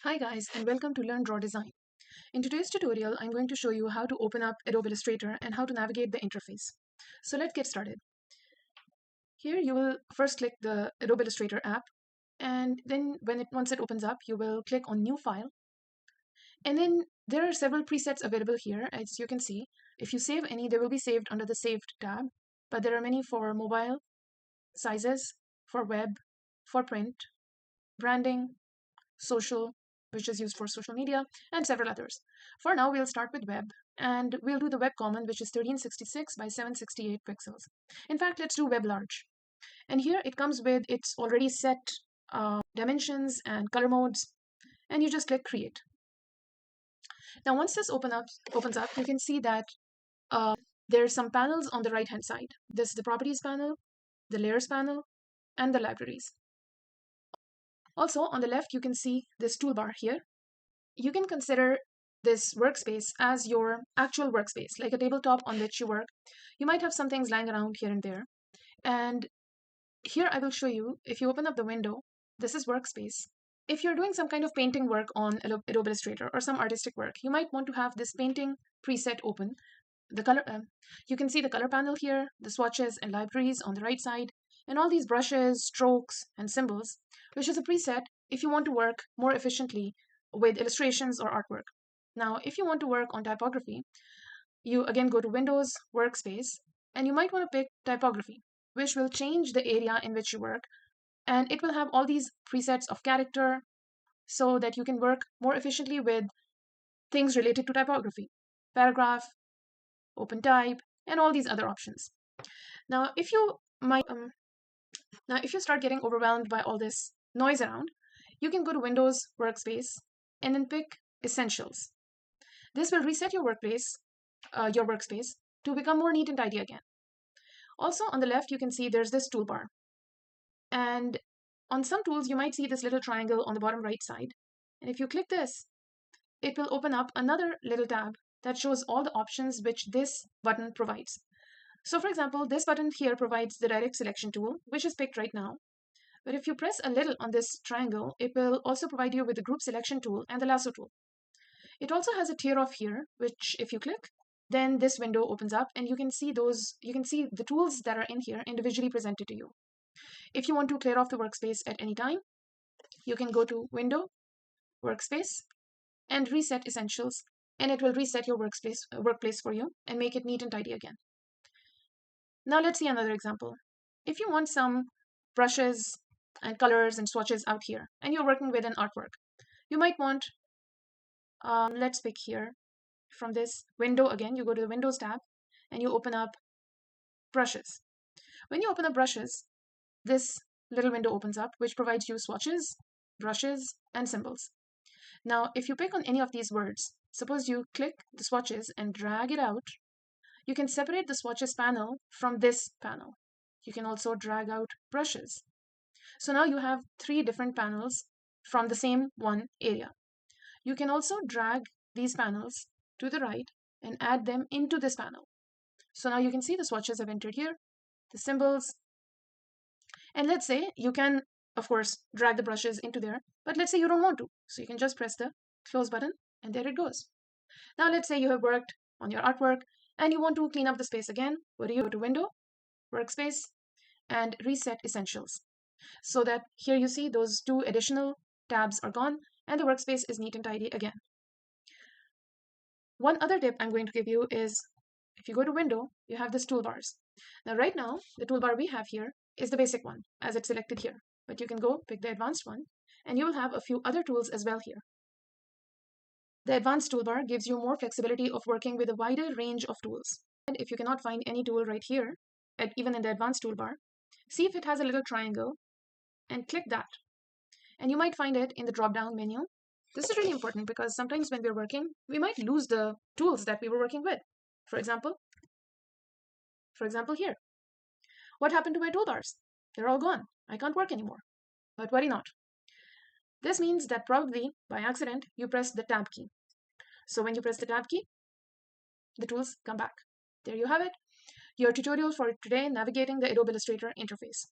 Hi guys, and welcome to LearnDrawDesign. In today's tutorial, I'm going to show you how to open up Adobe Illustrator and how to navigate the interface. So let's get started. Here you will first click the Adobe Illustrator app, and then once it opens up, you will click on New File. And then there are several presets available here, as you can see. If you save any, they will be saved under the Saved tab, but there are many for mobile, sizes, for web, for print, branding, social, which is used for social media, and several others. For now, we'll start with web, and we'll do the web common, which is 1366 by 768 pixels. In fact, let's do web large. And here it comes with its already set dimensions and color modes, and you just click create. Now, once this opens up, you can see that there are some panels on the right-hand side. This is the properties panel, the layers panel, and the libraries. Also, on the left, you can see this toolbar here. You can consider this workspace as your actual workspace, like a tabletop on which you work. You might have some things lying around here and there. And here I will show you, if you open up the window, this is workspace. If you're doing some kind of painting work on Adobe Illustrator or some artistic work, you might want to have this painting preset open. The color, you can see the color panel here, the swatches and libraries on the right side, and all these brushes, strokes, and symbols, which is a preset if you want to work more efficiently with illustrations or artwork. Now, if you want to work on typography, you again go to Windows, Workspace, and you might want to pick typography, which will change the area in which you work, and it will have all these presets of character so that you can work more efficiently with things related to typography, paragraph, open type, and all these other options. Now, if you start getting overwhelmed by all this noise around, you can go to Windows Workspace and then pick Essentials. This will reset your workspace to become more neat and tidy again. Also, on the left, you can see there's this toolbar. And on some tools, you might see this little triangle on the bottom right side. And if you click this, it will open up another little tab that shows all the options which this button provides. So for example, this button here provides the direct selection tool, which is picked right now. But if you press a little on this triangle, it will also provide you with the group selection tool and the lasso tool. It also has a tear off here, which if you click, then this window opens up and you can see the tools that are in here individually presented to you. If you want to clear off the workspace at any time, you can go to Window, Workspace, and Reset Essentials, and it will reset your workplace for you and make it neat and tidy again. Now let's see another example. If you want some brushes and colors and swatches out here, and you're working with an artwork, you might want, let's pick here, from this window again, you go to the Windows tab, and you open up Brushes. When you open up Brushes, this little window opens up, which provides you swatches, brushes, and symbols. Now, if you pick on any of these words, suppose you click the swatches and drag it out, you can separate the swatches panel from this panel. You can also drag out brushes. So now you have 3 different panels from the same one area. You can also drag these panels to the right and add them into this panel. So now you can see the swatches have entered here, the symbols, and let's say you can, of course, drag the brushes into there, but let's say you don't want to. So you can just press the close button and there it goes. Now let's say you have worked on your artwork and you want to clean up the space again. What do you go to Window, Workspace, and Reset Essentials. So that here you see those 2 additional tabs are gone and the workspace is neat and tidy again. One other tip I'm going to give you is if you go to Window, you have this toolbars. Now right now, the toolbar we have here is the basic one as it's selected here, but you can go pick the advanced one and you will have a few other tools as well here. The advanced toolbar gives you more flexibility of working with a wider range of tools. And if you cannot find any tool right here, even in the advanced toolbar, see if it has a little triangle and click that. And you might find it in the drop-down menu. This is really important because sometimes when we're working, we might lose the tools that we were working with. For example here. What happened to my toolbars? They're all gone. I can't work anymore. But worry not. This means that probably by accident, you pressed the tab key. So when you press the tab key, the tools come back. There you have it, your tutorial for today, navigating the Adobe Illustrator interface.